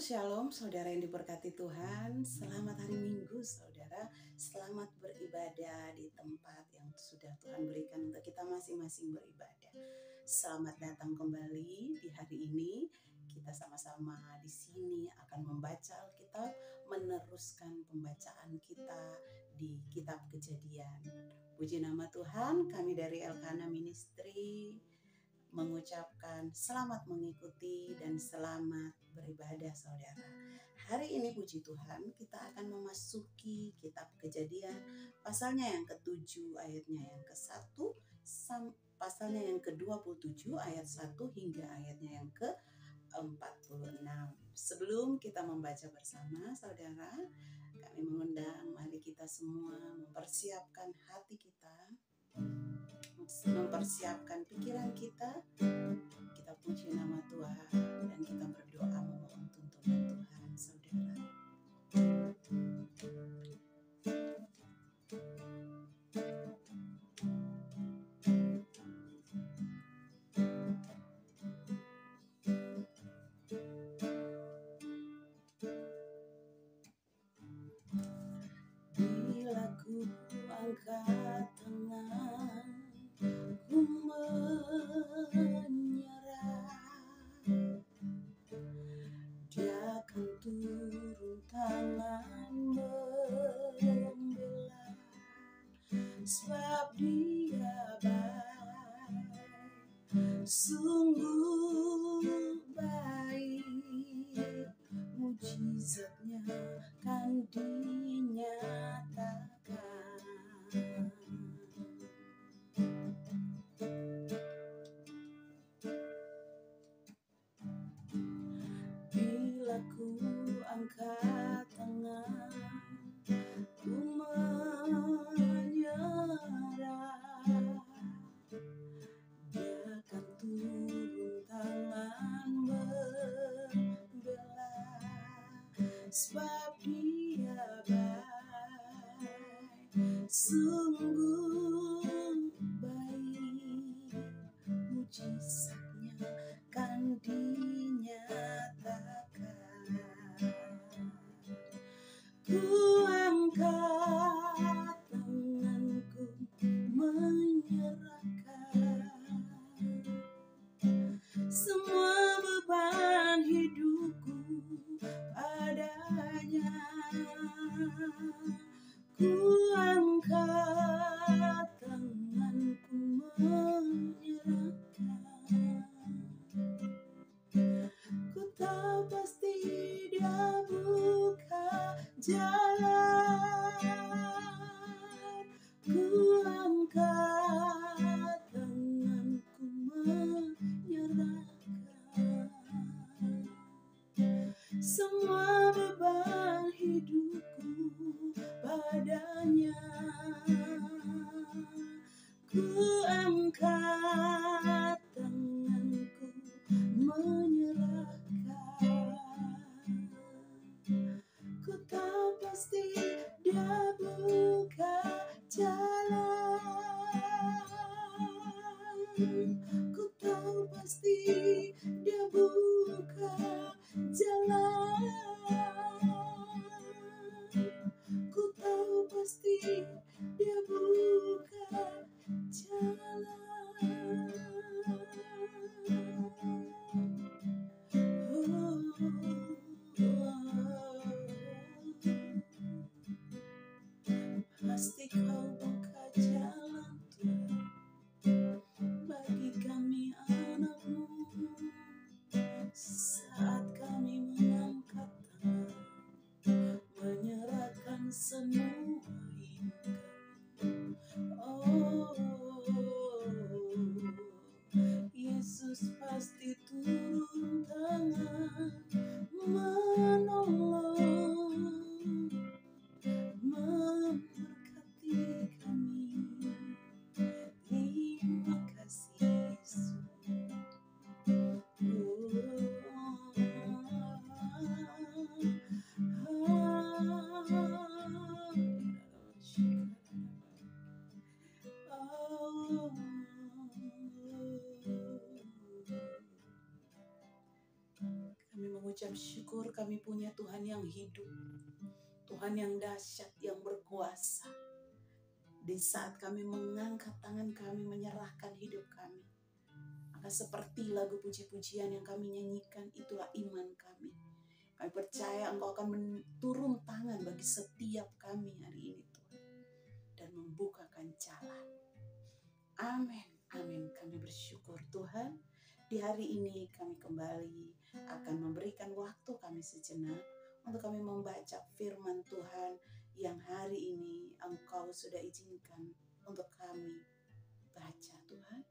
Shalom saudara yang diberkati Tuhan. Selamat hari Minggu saudara. Selamat beribadah di tempat yang sudah Tuhan berikan untuk kita masing-masing beribadah. Selamat datang kembali di hari ini. Kita sama-sama di sini akan membaca Alkitab, meneruskan pembacaan kita di Kitab Kejadian. Puji nama Tuhan, kami dari Elkana Ministry mengucapkan selamat mengikuti dan selamat beribadah saudara. Hari ini puji Tuhan kita akan memasuki kitab Kejadian pasalnya yang ke-7 ayatnya yang ke-1 pasalnya yang ke-27 ayat 1 hingga ayatnya yang ke-46. Sebelum kita membaca bersama saudara, kami mengundang mari kita semua mempersiapkan hati kita, mempersiapkan pikiran kita puji nama Tuhan dan kita berdoa memohon tuntunan Tuhan saudara. Bila ku angkat tangan, ku menyerah, Dia akan turun tangan membela, sebab Dia baik, sungguh baik, mujizatnya kan dinyatakan. Bila ku angkat tangan, ku menyerah, Dia akan turun tangan membela, sebab Dia baik, sungguh baik, mujizatnya kan dinyatakan. Ku angkat tanganku menyerahkan semua beban hidupku padanya. Ku angkat tanganku menyerahkan. Ku tahu pasti Dia buka jalan. Ku angkat tanganku menyerahkan semua beban hidupku padanya. Ku angkat tanganku menyerahkan. Ku tahu pasti Dia buka jalan. Ku tahu pasti Dia buka jalan. Ku tahu pasti Dia buka jalan. bersyukur kami punya Tuhan yang hidup, Tuhan yang dahsyat, yang berkuasa. Di saat kami mengangkat tangan kami, menyerahkan hidup kami, maka seperti lagu puji-pujian yang kami nyanyikan, itulah iman kami. Kami percaya Engkau akan turun tangan bagi setiap kami hari ini Tuhan, dan membukakan jalan. Amin, amin. Kami bersyukur Tuhan. Di hari ini kami kembali akan memberikan waktu kami sejenak untuk kami membaca firman Tuhan yang hari ini Engkau sudah izinkan untuk kami baca Tuhan.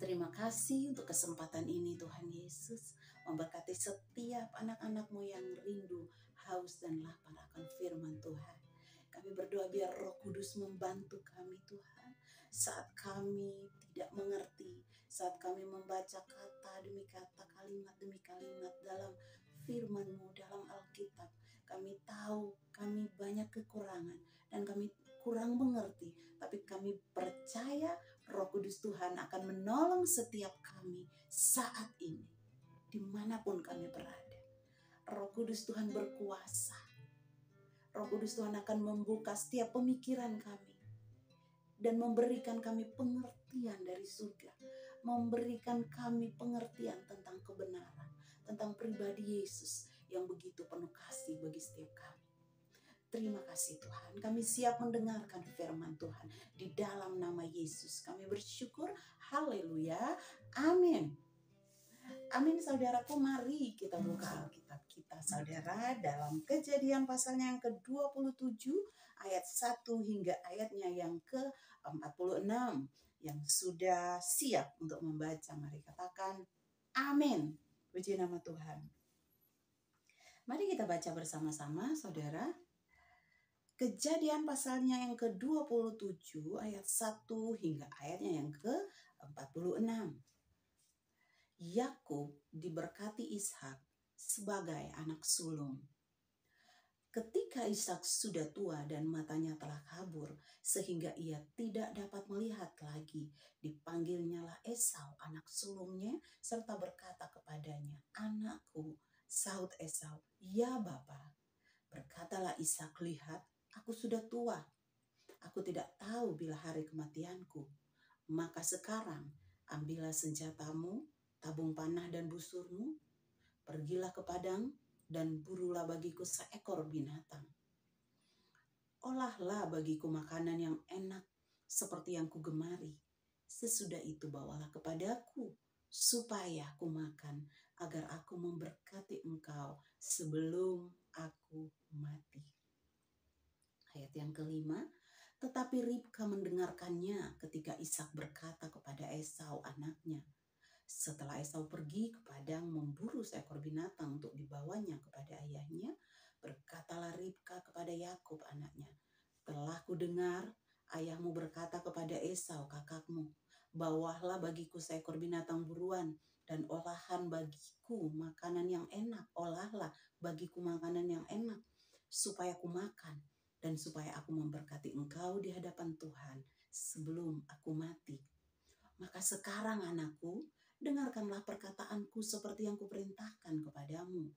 Terima kasih untuk kesempatan ini Tuhan Yesus. Memberkati setiap anak-anak-Mu yang rindu, haus dan lapar akan firman Tuhan. Kami berdoa biar Roh Kudus membantu kami Tuhan. Saat kami tidak mengerti, saat kami membaca kata demi kata, kalimat demi kalimat dalam firman-Mu, dalam Alkitab, kami tahu kami banyak kekurangan dan kami kurang mengerti. Tapi kami percaya Roh Kudus Tuhan akan menolong setiap kami saat ini, dimanapun kami berada. Roh Kudus Tuhan berkuasa. Roh Kudus Tuhan akan membuka setiap pemikiran kami dan memberikan kami pengertian dari surga, memberikan kami pengertian tentang kebenaran, tentang pribadi Yesus yang begitu penuh kasih bagi setiap kami. Terima kasih Tuhan, kami siap mendengarkan firman Tuhan. Di dalam nama Yesus kami bersyukur, haleluya, amin. Amin saudaraku, mari kita buka Alkitab kita saudara dalam Kejadian pasalnya yang ke-27 ayat 1 hingga ayatnya yang ke-46. Yang sudah siap untuk membaca, mari katakan amin. Puji nama Tuhan. Mari kita baca bersama-sama saudara. Kejadian pasalnya yang ke-27 ayat 1 hingga ayatnya yang ke-46. Yakub diberkati Ishak sebagai anak sulung. Ketika Ishak sudah tua dan matanya telah kabur sehingga ia tidak dapat melihat lagi, dipanggilnyalah Esau anak sulungnya serta berkata kepadanya, "Anakku." Sahut Esau, "Ya Bapa." Berkatalah Ishak, "Lihat, aku sudah tua. Aku tidak tahu bila hari kematianku. Maka sekarang ambillah senjatamu, tabung panah dan busurmu, pergilah ke padang dan burulah bagiku seekor binatang. Olahlah bagiku makanan yang enak seperti yang kugemari. Sesudah itu bawalah kepadaku supaya aku makan, agar aku memberkati engkau sebelum aku mati." Ayat yang kelima, tetapi Ribka mendengarkannya ketika Ishak berkata kepada Esau anaknya. Setelah Esau pergi ke padang memburu seekor binatang untuk dibawanya kepada ayahnya, berkatalah Ribka kepada Yakub anaknya, "Telah kudengar ayahmu berkata kepada Esau kakakmu, bawalah bagiku seekor binatang buruan dan olahan bagiku makanan yang enak. Olahlah bagiku makanan yang enak supaya aku makan dan supaya aku memberkati engkau di hadapan Tuhan sebelum aku mati. Maka sekarang anakku, dengarkanlah perkataanku seperti yang kuperintahkan kepadamu.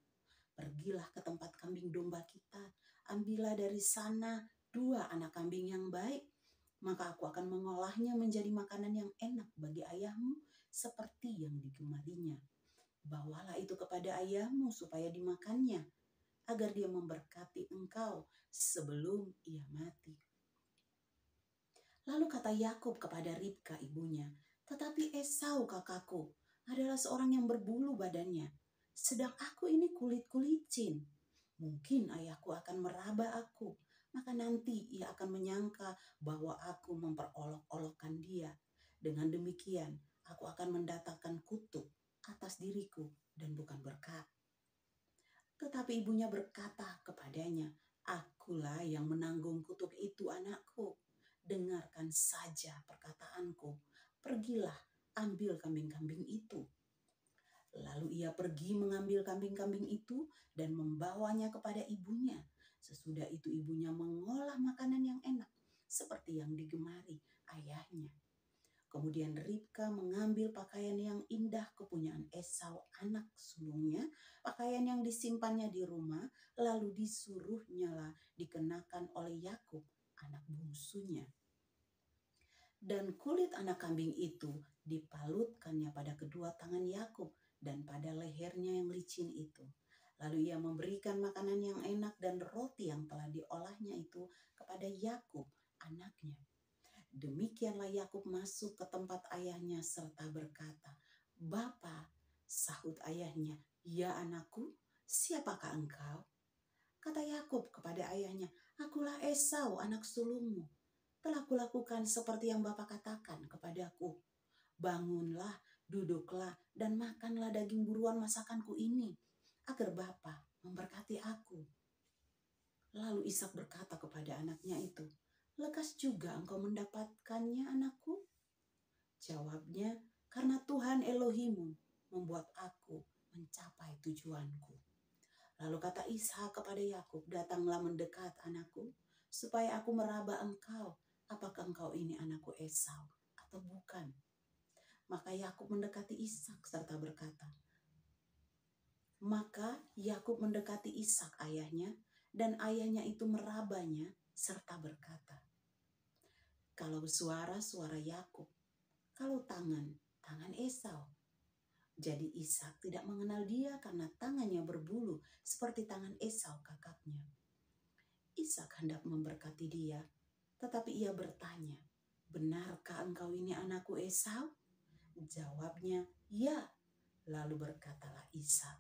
Pergilah ke tempat kambing domba kita, ambillah dari sana 2 anak kambing yang baik, maka aku akan mengolahnya menjadi makanan yang enak bagi ayahmu seperti yang digemarinya. Bawalah itu kepada ayahmu supaya dimakannya, agar dia memberkati engkau sebelum ia mati." Lalu kata Yakub kepada Ribka ibunya, "Tetapi Esau kakakku adalah seorang yang berbulu badannya, sedang aku ini kulit-kulicin. Mungkin ayahku akan meraba aku, maka nanti ia akan menyangka bahwa aku memperolok-olokkan dia. Dengan demikian, aku akan mendatangkan kutuk atas diriku dan bukan berkat." Tetapi ibunya berkata kepadanya, "Akulah yang menanggung kutuk itu anakku. Dengarkan saja perkataanku. Pergilah, ambil kambing-kambing itu." Lalu ia pergi mengambil kambing-kambing itu dan membawanya kepada ibunya. Sesudah itu ibunya mengolah makanan yang enak seperti yang digemari ayahnya. Kemudian Ribka mengambil pakaian yang indah kepunyaan Esau anak sulungnya, pakaian yang disimpannya di rumah, lalu disuruhnyalah dikenakan oleh Yakub anak bungsunya. Dan kulit anak kambing itu dipalutkannya pada kedua tangan Yakub dan pada lehernya yang licin itu. Lalu ia memberikan makanan yang enak dan roti yang telah diolahnya itu kepada Yakub anaknya. Demikianlah Yakub masuk ke tempat ayahnya serta berkata, "Bapa," sahut ayahnya, "Ya anakku, siapakah engkau?" Kata Yakub kepada ayahnya, "Akulah Esau anak sulungmu. Telah kulakukan seperti yang Bapa katakan kepadaku. Bangunlah, duduklah, dan makanlah daging buruan masakanku ini, agar Bapa memberkati aku." Lalu Ishak berkata kepada anaknya itu, "Lekas juga engkau mendapatkannya, anakku?" Jawabnya, "Karena Tuhan Elohimmu membuat aku mencapai tujuanku." Lalu kata Ishak kepada Yakub, "Datanglah mendekat, anakku, supaya aku meraba engkau. Apakah engkau ini anakku Esau atau bukan?" Maka Yakub mendekati Ishak serta berkata, Maka Yakub mendekati Ishak ayahnya, dan ayahnya itu merabanya serta berkata, "Kalau suara Yakub, kalau tangan Esau." Jadi Ishak tidak mengenal dia karena tangannya berbulu seperti tangan Esau kakaknya. Ishak hendak memberkati dia, tetapi ia bertanya, "Benarkah engkau ini anakku Esau?" Jawabnya, "Ya." Lalu berkatalah Ishak,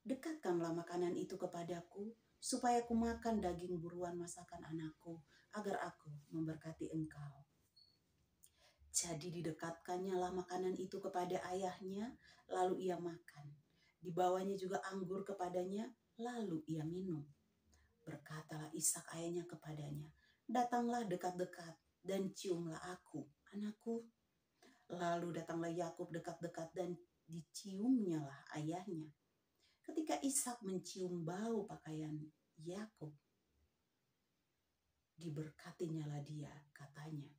"Dekatkanlah makanan itu kepadaku, supaya aku makan daging buruan masakan anakku, agar aku memberkati engkau." Jadi didekatkannya lah makanan itu kepada ayahnya, lalu ia makan. Dibawanya juga anggur kepadanya, lalu ia minum. Berkatalah Ishak ayahnya kepadanya, "Datanglah dekat-dekat dan ciumlah aku, anakku." Lalu datanglah Yakub dekat-dekat dan diciumnya lah ayahnya. Ketika Ishak mencium bau pakaian Yakub, diberkatinya lah dia, katanya,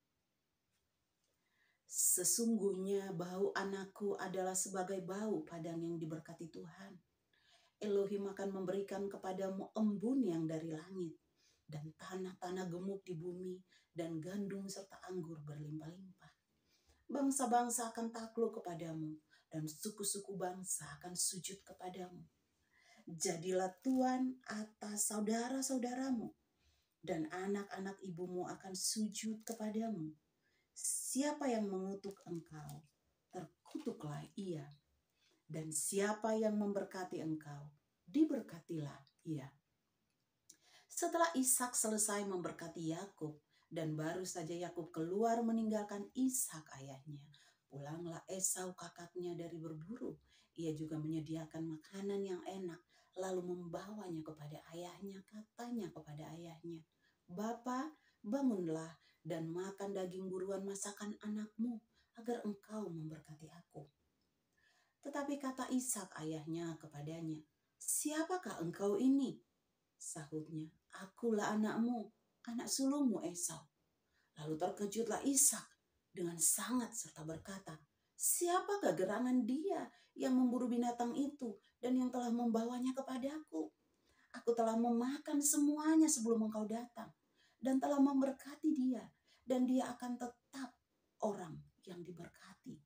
"Sesungguhnya bau anakku adalah sebagai bau padang yang diberkati Tuhan. Elohim akan memberikan kepadamu embun yang dari langit, dan tanah-tanah gemuk di bumi, dan gandum serta anggur berlimpah-limpah. Bangsa-bangsa akan takluk kepadamu, dan suku-suku bangsa akan sujud kepadamu. Jadilah tuan atas saudara-saudaramu, dan anak-anak ibumu akan sujud kepadamu. Siapa yang mengutuk engkau, terkutuklah ia. Dan siapa yang memberkati engkau, diberkatilah ia." Setelah Ishak selesai memberkati Yakub, dan baru saja Yakub keluar meninggalkan Ishak ayahnya, pulanglah Esau kakaknya dari berburu. Ia juga menyediakan makanan yang enak, lalu membawanya kepada ayahnya. Katanya kepada ayahnya, "Bapa, bangunlah dan makan daging buruan masakan anakmu, agar engkau memberkati aku." Tetapi kata Ishak ayahnya kepadanya, "Siapakah engkau ini?" Sahutnya, "Akulah anakmu, anak sulungmu Esau." Lalu terkejutlah Ishak dengan sangat serta berkata, "Siapakah gerangan dia yang memburu binatang itu dan yang telah membawanya kepadaku? Aku telah memakan semuanya sebelum engkau datang, dan telah memberkati dia, dan dia akan tetap orang yang diberkati."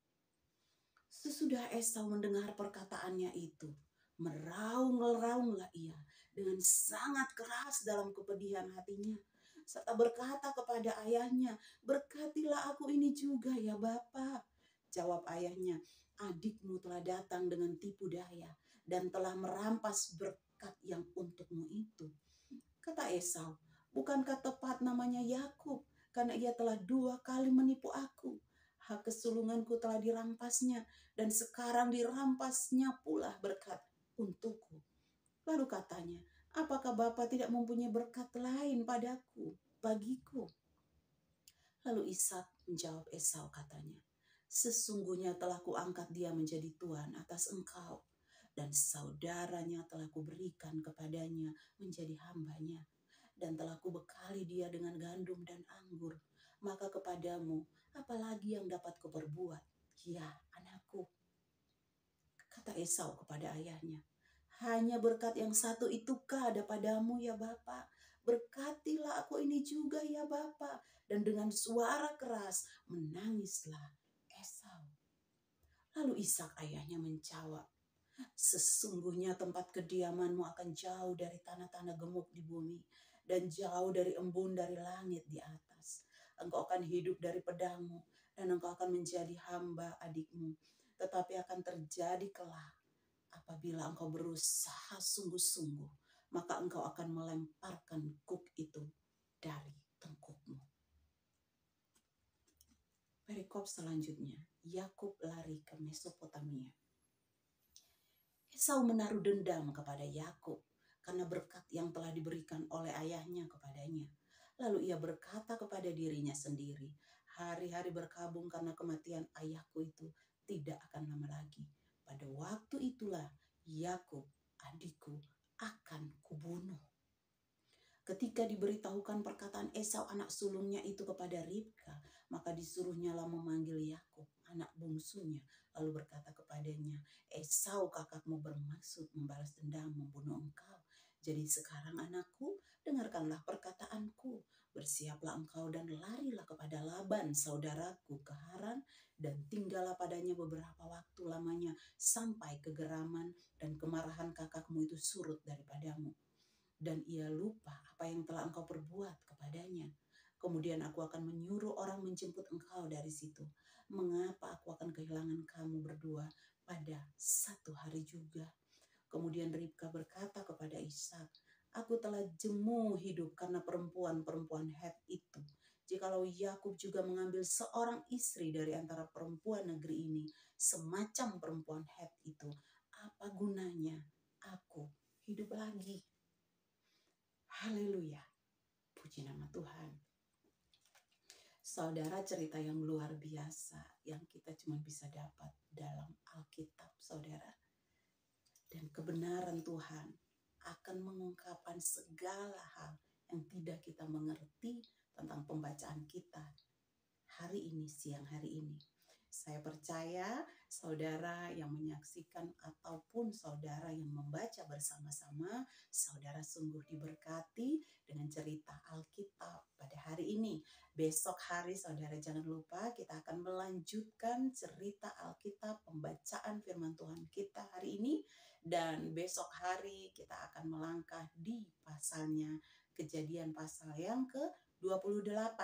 Sesudah Esau mendengar perkataannya itu, meraung-raunglah ia dengan sangat keras dalam kepedihan hatinya, serta berkata kepada ayahnya, "Berkatilah aku ini juga ya Bapa." Jawab ayahnya, "Adikmu telah datang dengan tipu daya dan telah merampas berkat yang untukmu itu." Kata Esau, "Bukankah tepat namanya Yakub, karena ia telah 2 kali menipu aku? Hak kesulunganku telah dirampasnya, dan sekarang dirampasnya pula berkat untukku." Lalu katanya, "Apakah Bapa tidak mempunyai berkat lain bagiku?" Lalu Ishak menjawab Esau, katanya, "Sesungguhnya telah kuangkat dia menjadi tuan atas engkau, dan saudaranya telah kuberikan kepadanya menjadi hambanya, dan telah kubekali dia dengan gandum dan anggur. maka kepadamu apalagi yang dapat kuperbuat? Ya anakku, kata Esau kepada ayahnya. Hanya berkat yang satu itukah ada padamu ya Bapa? Berkatilah aku ini juga ya Bapa. Dan dengan suara keras menangislah Esau. Lalu Ishak ayahnya menjawab, sesungguhnya tempat kediamanmu akan jauh dari tanah-tanah gemuk di bumi dan jauh dari embun dari langit di atas. Engkau akan hidup dari pedangmu dan engkau akan menjadi hamba adikmu. Tetapi akan terjadi kelak apabila engkau berusaha sungguh-sungguh, maka engkau akan melemparkan kuk itu dari tengkukmu. Perikop selanjutnya, Yakub lari ke Mesopotamia. Esau menaruh dendam kepada Yakub karena berkat yang telah diberikan oleh ayahnya kepadanya. Lalu ia berkata kepada dirinya sendiri, hari-hari berkabung karena kematian ayahku itu tidak akan lama lagi. Pada waktu itulah Yakub, adikku, akan kubunuh. Ketika diberitahukan perkataan Esau anak sulungnya itu kepada Ribka, maka disuruhnyalah memanggil Yakub, anak bungsunya, lalu berkata kepadanya, Esau kakakmu bermaksud membalas dendam membunuh engkau. Jadi sekarang anakku, dengarkanlah perkataanku. Bersiaplah engkau dan larilah kepada Laban saudaraku ke Haran dan tinggallah padanya beberapa waktu lamanya sampai kegeraman dan kemarahan kakakmu itu surut daripadamu. Dan ia lupa apa yang telah engkau perbuat kepadanya. Kemudian aku akan menyuruh orang menjemput engkau dari situ. Mengapa aku akan kehilangan kamu berdua pada satu hari juga? Kemudian Ribka berkata kepada Ishak, aku telah jemu hidup karena perempuan-perempuan Het itu. Jikalau Yakub juga mengambil seorang istri dari antara perempuan negeri ini, semacam perempuan Het itu, apa gunanya aku hidup lagi? Haleluya, puji nama Tuhan. Saudara, cerita yang luar biasa yang kita cuma bisa dapat dalam Alkitab, saudara. Dan kebenaran Tuhan akan mengungkapkan segala hal yang tidak kita mengerti tentang pembacaan kita hari ini, siang hari ini. Saya percaya saudara yang menyaksikan ataupun saudara yang membaca bersama-sama, saudara sungguh diberkati dengan cerita Alkitab pada hari ini. Besok hari saudara jangan lupa kita akan melanjutkan cerita Alkitab, pembacaan firman Tuhan kita hari ini. Dan besok hari kita akan melangkah di pasalnya, Kejadian pasal yang ke-28.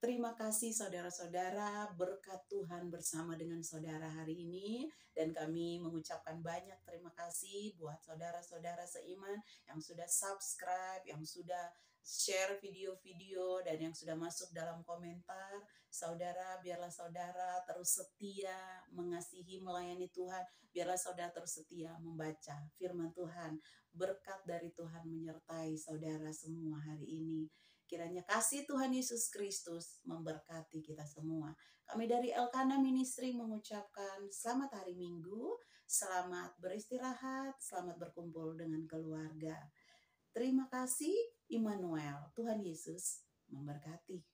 Terima kasih saudara-saudara, berkat Tuhan bersama dengan saudara hari ini. Dan kami mengucapkan banyak terima kasih buat saudara-saudara seiman yang sudah subscribe, yang sudah share video-video, dan yang sudah masuk dalam komentar. Saudara, biarlah saudara terus setia mengasihi, melayani Tuhan. Biarlah saudara terus setia membaca firman Tuhan. Berkat dari Tuhan menyertai saudara semua hari ini. Kiranya kasih Tuhan Yesus Kristus memberkati kita semua. Kami dari Elkana Ministry mengucapkan selamat hari Minggu, selamat beristirahat, selamat berkumpul dengan keluarga. Terima kasih, Immanuel. Tuhan Yesus memberkati.